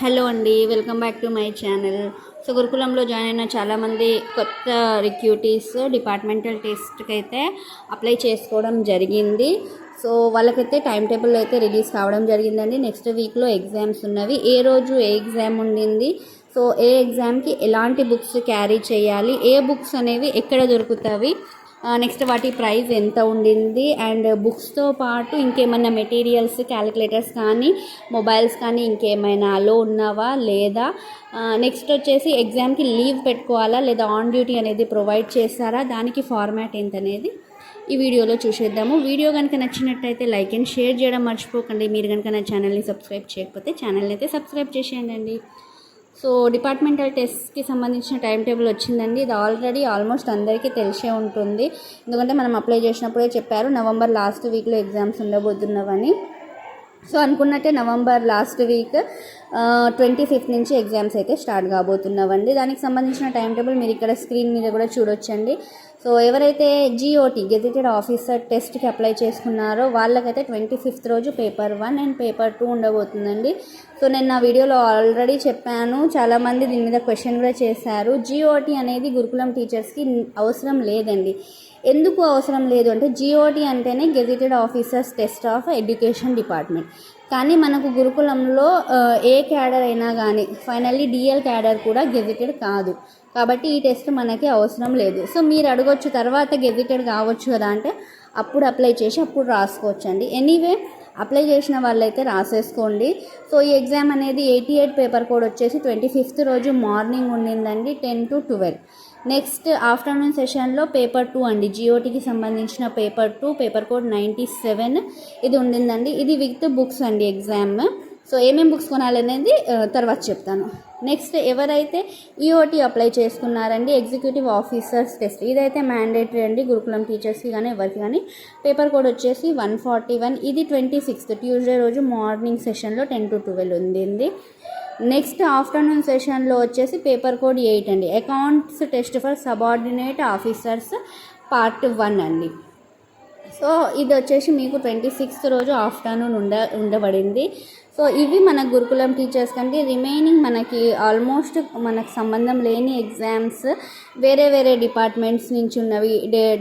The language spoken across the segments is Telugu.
హలో అండి, welcome back to my channel. So గురుకులంలో జాయిన్ అయిన చాలామంది కొత్త రిక్రూటీస్ డిపార్ట్మెంటల్ టెస్ట్కి అయితే అప్లై చేసుకోవడం జరిగింది. సో వాళ్ళకైతే టైం టేబుల్ అయితే రిలీజ్ కావడం జరిగిందండి. నెక్స్ట్ వీక్లో ఎగ్జామ్స్ ఉన్నవి. ఏ రోజు ఏ ఎగ్జామ్ ఉండింది, సో ఏ ఎగ్జామ్కి ఎలాంటి బుక్స్ క్యారీ చేయాలి, ఏ బుక్స్ అనేవి ఎక్కడ దొరుకుతాయి, నెక్స్ట్ వాటి ప్రైస్ ఎంత ఉండింది, అండ్ బుక్స్తో పాటు ఇంకేమైనా మెటీరియల్స్, క్యాలిక్యులేటర్స్ కానీ మొబైల్స్ కానీ ఇంకేమైనా అలో ఉన్నావా లేదా, నెక్స్ట్ వచ్చేసి ఎగ్జామ్కి లీవ్ పెట్టుకోవాలా లేదా ఆన్ డ్యూటీ అనేది ప్రొవైడ్ చేస్తారా, దానికి ఫార్మాట్ ఏంటనేది ఈ వీడియోలో చూసేద్దాము. వీడియో కనుక నచ్చినట్టయితే లైక్ అండ్ షేర్ చేయడం మర్చిపోకండి. మీరు కనుక నా ఛానల్ని సబ్స్క్రైబ్ చేయకపోతే ఛానల్ని అయితే సబ్స్క్రైబ్ చేసేయండి. సో డిపార్ట్మెంటల్ టెస్ట్కి సంబంధించిన టైం టేబుల్ వచ్చిందండి. ఇది ఆల్రెడీ ఆల్మోస్ట్ అందరికీ తెలిసే ఉంటుంది, ఎందుకంటే మనం అప్లై చేసినప్పుడే చెప్పారు నవంబర్ లాస్ట్ వీక్లో ఎగ్జామ్స్ ఉండబోతున్నవని. సో అనుకున్నట్టే నవంబర్ లాస్ట్ వీక్ 25th నుంచి ఎగ్జామ్స్ అయితే స్టార్ట్ కాబోతున్నవండి. దానికి సంబంధించిన టైం టేబుల్ మీరు ఇక్కడ స్క్రీన్ మీద కూడా చూడొచ్చండి. సో ఎవరైతే GOT గెజిటెడ్ ఆఫీసర్ టెస్ట్కి అప్లై చేసుకున్నారో వాళ్ళకైతే 25th రోజు పేపర్ 1 అండ్ పేపర్ 2 ఉండబోతుందండి. సో నేను నా వీడియోలో ఆల్రెడీ చెప్పాను, చాలామంది దీని మీద క్వశ్చన్ కూడా చేశారు. GOT అనేది గురుకులం టీచర్స్కి అవసరం లేదండి. ఎందుకు అవసరం లేదు అంటే, GOT అంటేనే gazetted officers test of education department. కానీ మనకు గురుకులంలో ఏ క్యాడర్ అయినా కానీ ఫైనల్లీ DL క్యాడర్ కూడా గెజిటెడ్ కాదు, కాబట్టి ఈ టెస్ట్ మనకి అవసరం లేదు. సో మీరు అడగొచ్చు తర్వాత గెజిటెడ్ కావచ్చు కదా అంటే, అప్పుడు అప్లై చేసి అప్పుడు రాసుకోవచ్చు అండి. ఎనీవే అప్లై చేసిన వాళ్ళైతే రాసేసుకోండి. సో ఈ ఎగ్జామ్ అనేది 88 పేపర్ కోడ్ వచ్చేసి 25th రోజు మార్నింగ్ ఉండిందండి 10 to 12. నెక్స్ట్ ఆఫ్టర్నూన్ సెషన్లో పేపర్ 2 అండి, GOTకి సంబంధించిన పేపర్ 2 పేపర్ కోడ్ 97 ఇది ఉండిందండి. ఇది విత్ బుక్స్ అండి ఎగ్జామ్. సో ఏమేమి బుక్స్ కొనాలనేది తర్వాత చెప్తాను. నెక్స్ట్ ఎవరైతే EOT అప్లై చేసుకున్నారండి, ఎగ్జిక్యూటివ్ ఆఫీసర్స్ టెస్ట్, ఇదైతే మ్యాండేటరీ అండి గురుకులం టీచర్స్కి కానీ ఎవరికి కానీ. పేపర్ కోడ్ వచ్చేసి 141. ఇది 26th ట్యూస్డే రోజు మార్నింగ్ సెషన్లో 10 to 12 ఉండింది. నెక్స్ట్ ఆఫ్టర్నూన్ సెషన్లో వచ్చేసి పేపర్ కోడ్ 8 అండి, accounts test for subordinate officers part 1 అండి. సో ఇది వచ్చేసి మీకు 26th రోజు ఆఫ్టర్నూన్ ఉండబడింది. సో ఇవి మన గురుకులం టీచర్స్ కంటే రిమైనింగ్ మనకి ఆల్మోస్ట్ మనకు సంబంధం లేని ఎగ్జామ్స్ వేరే వేరే డిపార్ట్మెంట్స్ నుంచి ఉన్నవి.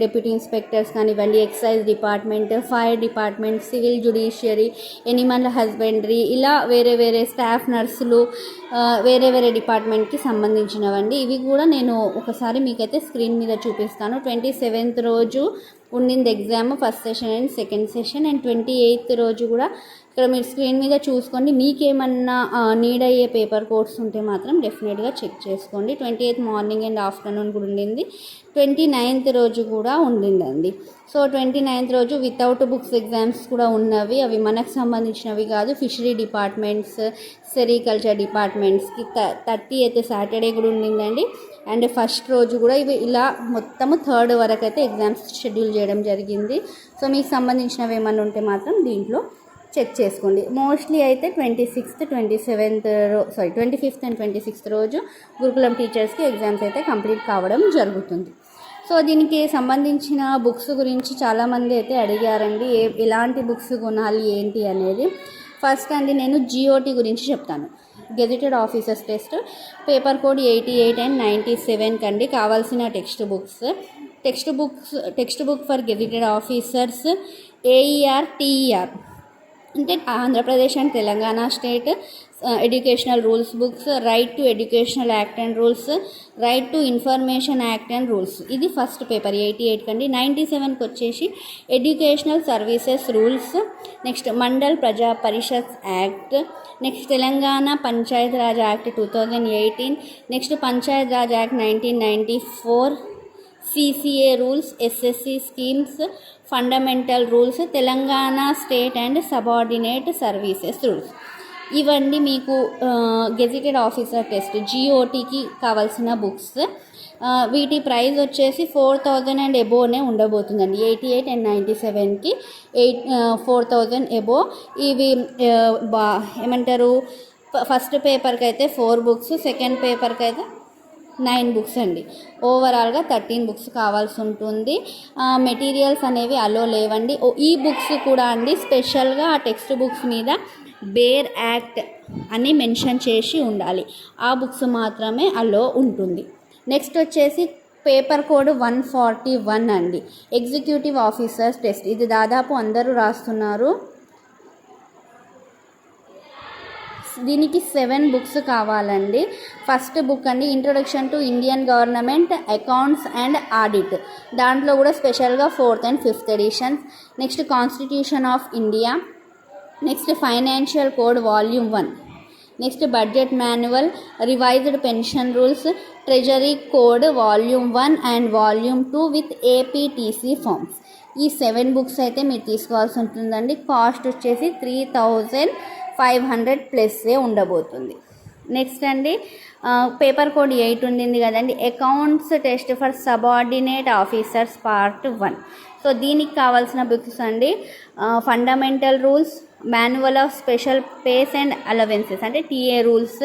డెప్యూటీ ఇన్స్పెక్టర్స్ కానివ్వండి, excise department, fire department, civil judiciary, animal husbandry, ఇలా వేరే వేరే స్టాఫ్ నర్సులు వేరే వేరే డిపార్ట్మెంట్కి సంబంధించినవండి. ఇవి కూడా నేను ఒకసారి మీకైతే స్క్రీన్ మీద చూపిస్తాను. 27th రోజు ఉండింది exam, first session and second session, and 28th రోజు కూడా ఇక్కడ మీరు స్క్రీన్ మీద చూసుకోండి. మీకేమన్నా నీడ్ అయ్యే పేపర్ కోడ్స్ ఉంటే మాత్రం డెఫినెట్గా చెక్ చేసుకోండి. 28th మార్నింగ్ అండ్ ఆఫ్టర్నూన్ కూడా ఉండింది. 29th రోజు కూడా ఉండిందండి. సో 29th రోజు వితౌట్ బుక్స్ ఎగ్జామ్స్ కూడా ఉన్నవి. అవి మనకు సంబంధించినవి కాదు, ఫిషరీ డిపార్ట్మెంట్స్, సెరికల్చర్ డిపార్ట్మెంట్స్కి 30 అయితే సాటర్డే కూడా ఉండిందండి. అండ్ ఫస్ట్ రోజు కూడా ఇవి ఇలా మొత్తము 3rd వరకు అయితే ఎగ్జామ్స్ షెడ్యూల్ చేయడం జరిగింది. సో మీకు సంబంధించినవి ఏమన్నా ఉంటే మాత్రం దీంట్లో చెక్ చేసుకోండి. మోస్ట్లీ అయితే 25th అండ్ 26th రోజు గురుకులం టీచర్స్కి ఎగ్జామ్స్ అయితే కంప్లీట్ కావడం జరుగుతుంది. సో దీనికి సంబంధించిన బుక్స్ గురించి చాలామంది అయితే అడిగారండి, ఎలాంటి బుక్స్ కొనాలి ఏంటి అనేది. ఫస్ట్ అండి నేను GOT గురించి చెప్తాను. Gazetted officers test paper code 88 and 97 కండి కావాల్సిన text book for gazetted officers AER TER అంటే Andhra Pradesh and Telangana state educational rules books, right to educational act and rules, right to information act and rules. ఇది ఫస్ట్ పేపర్ 88 కండి. 97కి వచ్చేసి educational services rules, next mandal ప్రజా పరిషత్ act, next Telangana Panchayat Raj act 2018, next Panchayat Raj act 1994, CCA rules, SSC schemes, fundamental rules, Telangana state and subordinate services rules. ఇవన్నీ మీకు గెజిటెడ్ ఆఫీసర్ టెస్ట్ GOTకి కావాల్సిన బుక్స్. వీటి ప్రైస్ వచ్చేసి 4,000 అండ్ ఎబోనే ఉండబోతుందండి. 88 అండ్ 97కి 4,000 ఎబో. ఇవి ఏమంటారు, ఫస్ట్ పేపర్కి అయితే 4 బుక్స్, సెకండ్ పేపర్కి అయితే 9 బుక్స్ అండి. ఓవరాల్గా 13 బుక్స్ కావాల్సి ఉంటుంది. మెటీరియల్స్ అనేవి అలో లేవండి. ఈ బుక్స్ కూడా అండి స్పెషల్గా ఆ టెక్స్ట్ బుక్స్ మీద బేర్ యాక్ట్ అని మెన్షన్ చేసి ఉండాలి. ఆ బుక్స్ మాత్రమే అలో ఉంటుంది. నెక్స్ట్ వచ్చేసి పేపర్ కోడ్ 141 అండి, ఎగ్జిక్యూటివ్ ఆఫీసర్స్ టెస్ట్. ఇది దాదాపు అందరూ రాస్తున్నారు. దీనికి 7 బుక్స్ కావాలండి. ఫస్ట్ బుక్ అండి, introduction to Indian government accounts and audit. దాంట్లో కూడా స్పెషల్గా 4th and 5th editions. Next constitution of India. Next financial code volume 1. Next budget manual, revised pension rules, treasury code volume 1 and volume 2 with APTC forms. ఈ 7 బుక్స్ అయితే మీరు తీసుకోవాల్సి ఉంటుందండి. కాస్ట్ వచ్చేసి 3500 ప్లస్సే ఉండబోతుంది. నెక్స్ట్ అండి పేపర్ కోడ్ 8 ఉండింది కదండి, accounts test for subordinate officers part 1. So దీనికి కావాల్సిన బుక్స్ అండి, fundamental rules, manual of special pays and allowances అంటే TA rules.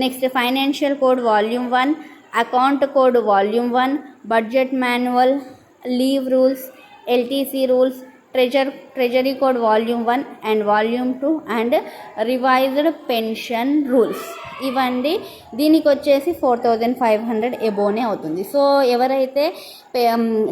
Next financial code volume 1, account code volume 1, budget manual, leave rules, LTC rules, treasury code volume 1 and volume 2 and revised pension rules. ఇవండి. దీనికి వచ్చేసి 4500 ఎబోనే అవుతుంది. సో ఎవరైతే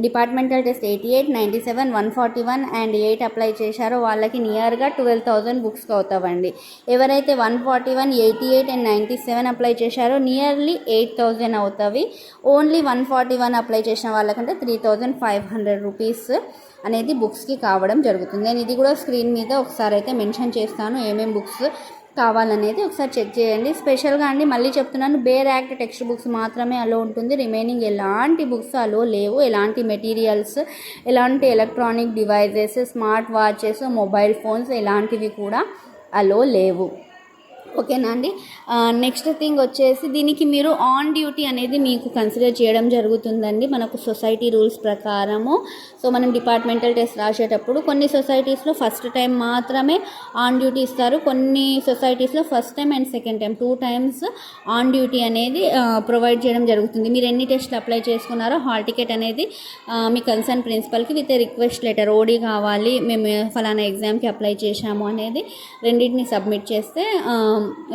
డిపార్ట్మెంటల్ టెస్ట్ 88, 97, 141 అండ్ 8 అప్లై చేశారో వాళ్ళకి నియర్గా 12,000 బుక్స్కి అవుతావండి. ఎవరైతే 141, 88 అండ్ 97 అప్లై చేశారో నియర్లీ 8,000 అవుతాయి. ఓన్లీ 141 అప్లై చేసిన వాళ్ళకంటే 3500 రూపీస్ అనేది బుక్స్కి కావడం జరుగుతుంది. నేను ఇది కూడా స్క్రీన్ మీద ఒకసారి అయితే మెన్షన్ చేస్తాను, ఏమేమి బుక్స్ కావాలనేది ఒకసారి చెక్ చేయండి. స్పెషల్గా అండి మళ్ళీ చెప్తున్నాను, బేర్ యాక్ట్ టెక్స్ట్ బుక్స్ మాత్రమే అలో ఉంటుంది. రిమైనింగ్ ఎలాంటి బుక్స్ అలో లేవు. ఎలాంటి మెటీరియల్స్, ఎలాంటి electronic devices, smart watches, mobile phones ఎలాంటివి కూడా అలో లేవు. ఓకేనా అండి. నెక్స్ట్ థింగ్ వచ్చేసి దీనికి మీరు ఆన్ డ్యూటీ అనేది మీకు కన్సిడర్ చేయడం జరుగుతుందండి మనకు సొసైటీ రూల్స్ ప్రకారము. సో మనం డిపార్ట్మెంటల్ టెస్ట్ రాసేటప్పుడు కొన్ని సొసైటీస్లో ఫస్ట్ టైం మాత్రమే ఆన్ డ్యూటీ ఇస్తారు, కొన్ని సొసైటీస్లో first time and second time 2 times on duty అనేది ప్రొవైడ్ చేయడం జరుగుతుంది. మీరు ఎన్ని టెస్ట్లు అప్లై చేసుకున్నారో హాల్ టికెట్ అనేది మీ కన్సర్న్ ప్రిన్సిపల్కి విత్ రిక్వెస్ట్ లెటర్, ఓడి కావాలి, మేము ఫలానా ఎగ్జామ్కి అప్లై చేశాము అనేది రెండింటిని సబ్మిట్ చేస్తే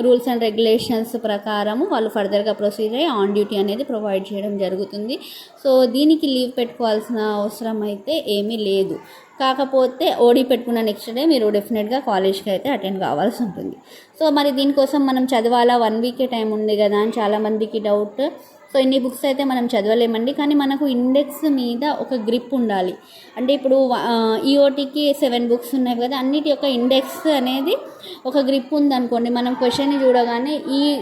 రూల్స్ అండ్ రెగ్యులేషన్స్ ప్రకారము వాళ్ళు ఫర్దర్గా ప్రొసీడ్ అయ్యి ఆన్ డ్యూటీ అనేది ప్రొవైడ్ చేయడం జరుగుతుంది. సో దీనికి లీవ్ పెట్టుకోవాల్సిన అవసరం అయితే ఏమీ లేదు. కాకపోతే ఓడి పెట్టుకున్న నెక్స్ట్ డే మీరు డెఫినెట్గా కాలేజ్కి అయితే అటెండ్ కావాల్సి ఉంటుంది. సో మరి దీనికోసం మనం చదవాలా, 1 week టైం ఉంది కదా అని చాలామందికి డౌట్. సో ఇన్ని బుక్స్ అయితే మనం చదవలేమండి, కానీ మనకు ఇండెక్స్ మీద ఒక గ్రిప్ ఉండాలి. అంటే ఇప్పుడు ఈఓటీకి 7 books ఉన్నాయి కదా, అన్నిటి యొక్క ఇండెక్స్ అనేది ఒక గ్రిప్ ఉందనుకోండి, మనం క్వశ్చన్ని చూడగానే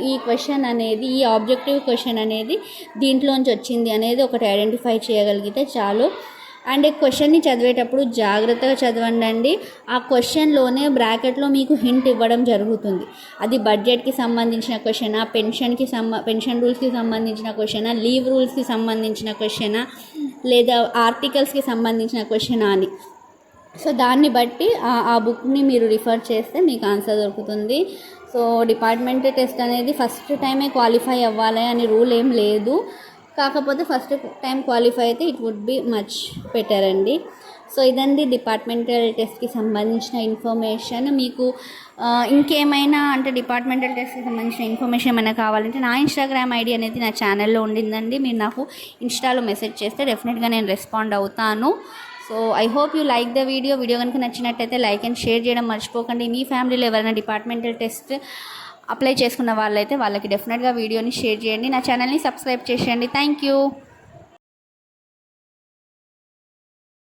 ఈ క్వశ్చన్ అనేది, ఈ ఆబ్జెక్టివ్ క్వశ్చన్ అనేది దీంట్లోంచి వచ్చింది అనేది ఒకటి ఐడెంటిఫై చేయగలిగితే చాలు. అండ్ క్వశ్చన్ని చదివేటప్పుడు జాగ్రత్తగా చదవండి. ఆ క్వశ్చన్లోనే బ్రాకెట్లో మీకు హింట్ ఇవ్వడం జరుగుతుంది. అది బడ్జెట్కి సంబంధించిన క్వశ్చనా, పెన్షన్ రూల్స్కి సంబంధించిన క్వశ్చనా, లీవ్ రూల్స్కి సంబంధించిన క్వశ్చనా, లేదా ఆర్టికల్స్కి సంబంధించిన క్వశ్చనా అని. సో దాన్ని బట్టి ఆ బుక్ని మీరు రిఫర్ చేస్తే మీకు ఆన్సర్ దొరుకుతుంది. సో డిపార్ట్మెంట్ టెస్ట్ అనేది ఫస్ట్ టైమే క్వాలిఫై అవ్వాలి అని రూల్ ఏం లేదు. కాకపోతే ఫస్ట్ టైం క్వాలిఫై అయితే it would be much better అండి. సో ఇదండి డిపార్ట్మెంటల్ టెస్ట్కి సంబంధించిన ఇన్ఫర్మేషన్. మీకు ఇంకేమైనా అంటే డిపార్ట్మెంటల్ టెస్ట్కి సంబంధించిన ఇన్ఫర్మేషన్ ఏమైనా కావాలంటే నా ఇన్స్టాగ్రామ్ ఐడి అనేది నా ఛానల్లో ఉండిందండి. మీరు నాకు ఇన్స్టాలో మెసేజ్ చేస్తే డెఫినెట్గా నేను రెస్పాండ్ అవుతాను. So I hope you like the video కనుక నచ్చినట్టయితే లైక్ అండ్ షేర్ చేయడం మర్చిపోకండి. మీ ఫ్యామిలీలో ఎవరైనా డిపార్ట్మెంటల్ టెస్ట్ అప్లై చేసుకున్న వాళ్ళైతే వాళ్ళకి డెఫినెట్గా వీడియోని షేర్ చేయండి. నా ఛానల్ని సబ్స్క్రైబ్ చేసేయండి. Thank you.